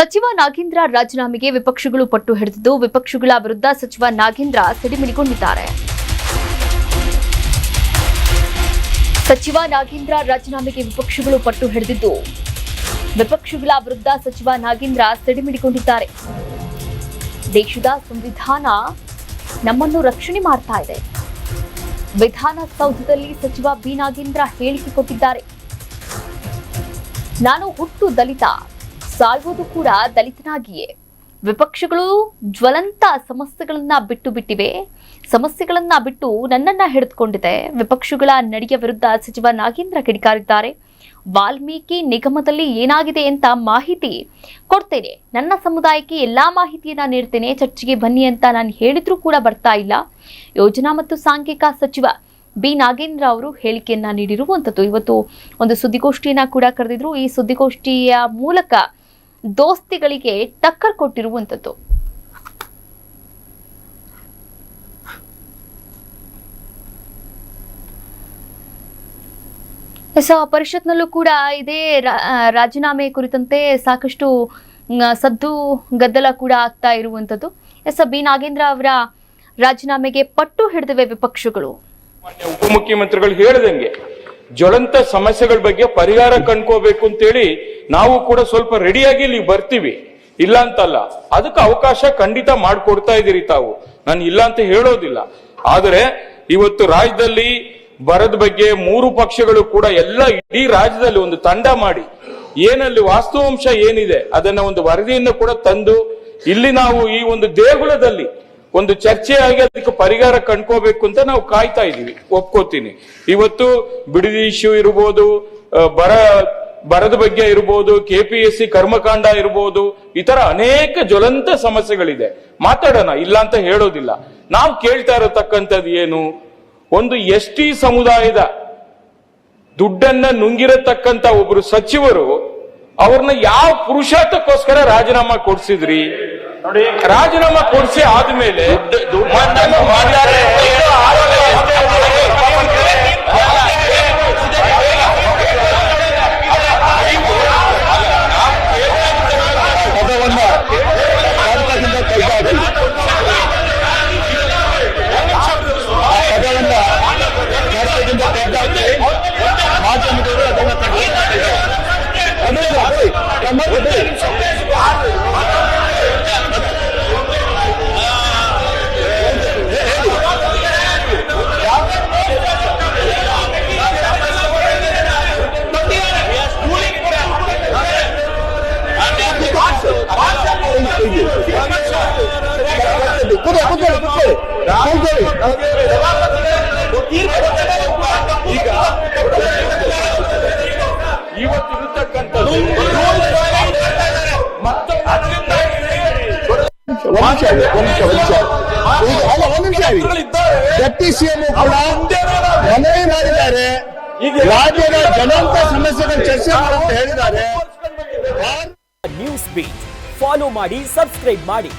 ಸಚಿವ ನಾಗೇಂದ್ರ ರಾಜೀನಾಮೆಗೆ ವಿಪಕ್ಷಗಳು ಪಟ್ಟು ಹಿಡಿದಿದ್ದು ವಿಪಕ್ಷಗಳ ವಿರುದ್ಧ ಸಚಿವ ನಾಗೇಂದ್ರ ಸಿಡಿಮಿಡಿಗೊಂಡಿದ್ದಾರೆ. ಸಚಿವ ನಾಗೇಂದ್ರ ರಾಜೀನಾಮೆಗೆ ವಿಪಕ್ಷಗಳು ಪಟ್ಟು ಹಿಡಿದಿದ್ದು ವಿಪಕ್ಷಗಳ ವಿರುದ್ಧ ಸಚಿವ ನಾಗೇಂದ್ರ ಸಿಡಿಮಿಡಿಗೊಂಡಿದ್ದಾರೆ. ದೇಶದ ಸಂವಿಧಾನ ನಮ್ಮನ್ನು ರಕ್ಷಣೆ ಮಾಡ್ತಾ ಇದೆ. ವಿಧಾನಸೌಧದಲ್ಲಿ ಸಚಿವ ಬಿ ನಾಗೇಂದ್ರ ಹೇಳಿಕೆ ಕೊಟ್ಟಿದ್ದಾರೆ. ನಾನು ಹುಟ್ಟು ದಲಿತ, ಸಾಯುವುದು ಕೂಡ ದಲಿತನಾಗಿಯೇ. ವಿಪಕ್ಷಗಳು ಜ್ವಲಂತ ಸಮಸ್ಯೆಗಳನ್ನ ಬಿಟ್ಟಿವೆ. ಸಮಸ್ಯೆಗಳನ್ನ ಬಿಟ್ಟು ನನ್ನನ್ನ ಹಿಡಿದುಕೊಂಡಿದೆ. ವಿಪಕ್ಷಗಳ ನಡೆಯ ವಿರುದ್ಧ ಸಚಿವ ನಾಗೇಂದ್ರ ಕಿಡಿಕಾರಿದ್ದಾರೆ. ವಾಲ್ಮೀಕಿ ನಿಗಮದಲ್ಲಿ ಏನಾಗಿದೆ ಅಂತ ಮಾಹಿತಿ ಕೊಡ್ತೇನೆ. ನನ್ನ ಸಮುದಾಯಕ್ಕೆ ಎಲ್ಲಾ ಮಾಹಿತಿಯನ್ನ ನೀಡ್ತೇನೆ. ಚರ್ಚೆಗೆ ಬನ್ನಿ ಅಂತ ನಾನು ಹೇಳಿದ್ರೂ ಕೂಡ ಬರ್ತಾ ಇಲ್ಲ. ಯೋಜನಾ ಮತ್ತು ಸಾಂಖ್ಯಿಕ ಸಚಿವ ಬಿ ನಾಗೇಂದ್ರ ಅವರು ಹೇಳಿಕೆಯನ್ನ ನೀಡಿರುವಂತದ್ದು. ಇವತ್ತು ಒಂದು ಸುದ್ದಿಗೋಷ್ಠಿಯನ್ನ ಕೂಡ ಕರೆದಿದ್ರು. ಈ ಸುದ್ದಿಗೋಷ್ಠಿಯ ಮೂಲಕ ದೋಸ್ತಿಗಳಿಗೆ ಟಕ್ಕರ್ ಕೊಟ್ಟಿರುವಂತದ್ದು. ಪರಿಷತ್ನಲ್ಲೂ ಕೂಡ ಇದೇ ರಾಜೀನಾಮೆ ಕುರಿತಂತೆ ಸಾಕಷ್ಟು ಸದ್ದು ಗದ್ದಲ ಕೂಡ ಆಗ್ತಾ ಇರುವಂತದ್ದು. ಬಿ ನಾಗೇಂದ್ರ ಅವರ ರಾಜೀನಾಮೆಗೆ ಪಟ್ಟು ಹಿಡಿದಿವೆ ವಿಪಕ್ಷಗಳು. ಉಪಮುಖ್ಯಮಂತ್ರಿಗಳು ಹೇಳಿದಂಗೆ ಜ್ವಲಂತ ಸಮಸ್ಯೆಗಳ ಬಗ್ಗೆ ಪರಿಹಾರ ಕಂಡ್ಕೋಬೇಕು ಅಂತೇಳಿ ನಾವು ಕೂಡ ಸ್ವಲ್ಪ ರೆಡಿಯಾಗಿ ಇಲ್ಲಿ ಬರ್ತೀವಿ, ಇಲ್ಲ ಅಂತಲ್ಲ. ಅದಕ್ಕೆ ಅವಕಾಶ ಖಂಡಿತ ಮಾಡಿಕೊಡ್ತಾ ಇದೀರಿ ತಾವು, ನಾನು ಇಲ್ಲ ಅಂತ ಹೇಳೋದಿಲ್ಲ. ಆದರೆ ಇವತ್ತು ರಾಜ್ಯದಲ್ಲಿ ಬರದ ಬಗ್ಗೆ ಮೂರು ಪಕ್ಷಗಳು ಕೂಡ ಎಲ್ಲ ಇಡೀ ರಾಜ್ಯದಲ್ಲಿ ಒಂದು ತಂಡ ಮಾಡಿ ಏನಲ್ಲಿ ವಾಸ್ತವಾಂಶ ಏನಿದೆ ಅದನ್ನ ಒಂದು ವರದಿಯನ್ನು ಕೂಡ ತಂದು ಇಲ್ಲಿ ನಾವು ಈ ಒಂದು ದೇಗುಲದಲ್ಲಿ ಒಂದು ಚರ್ಚೆ ಆಗಿ ಅದಕ್ಕೆ ಪರಿಹಾರ ಕಂಡ್ಕೋಬೇಕು ಅಂತ ನಾವು ಕಾಯ್ತಾ ಇದೀವಿ. ಒಪ್ಕೋತೀನಿ. ಇವತ್ತು ಬಿಡದಿ ಇಶ್ಯೂ ಇರ್ಬೋದು, ಬರದ ಬಗ್ಗೆ ಇರ್ಬೋದು, KPSC ಕರ್ಮಕಾಂಡ ಇರ್ಬೋದು, ಈ ತರ ಅನೇಕ ಜ್ವಲಂತ ಸಮಸ್ಯೆಗಳಿದೆ. ಮಾತಾಡೋಣ, ಇಲ್ಲ ಅಂತ ಹೇಳೋದಿಲ್ಲ. ನಾವು ಕೇಳ್ತಾ ಇರತಕ್ಕಂಥದ್ದು ಏನು, ಒಂದು ST ಸಮುದಾಯದ ದುಡ್ಡನ್ನ ನುಂಗಿರತಕ್ಕಂತ ಒಬ್ರು ಸಚಿವರು ಅವ್ರನ್ನ ಯಾವ ಪುರುಷಾರ್ಥಕ್ಕೋಸ್ಕರ ರಾಜೀನಾಮಾ ಕೊಡ್ಸಿದ್ರಿ? ನೋಡಿ, ರಾಜೀನಾಮಾ ಕೊಡಿಸಿ ಆದ್ಮೇಲೆ ಇವತ್ತಿರತಕ್ಕಂಥದ್ದು ಡೆಪ್ಟಿ ಸಿಎಂ ಕೂಡ ಮನವಿ ಮಾಡಿದ್ದಾರೆ. ರಾಜ್ಯದ ಜ್ವಲಂತ ಸಮಸ್ಯೆಗಳ ಚರ್ಚೆ ಮಾಡುವಂತ ಹೇಳಿದ್ದಾರೆ. ನ್ಯೂಸ್ ಬೀಟ್ ಫಾಲೋ ಮಾಡಿ, ಸಬ್ಸ್ಕ್ರೈಬ್ ಮಾಡಿ.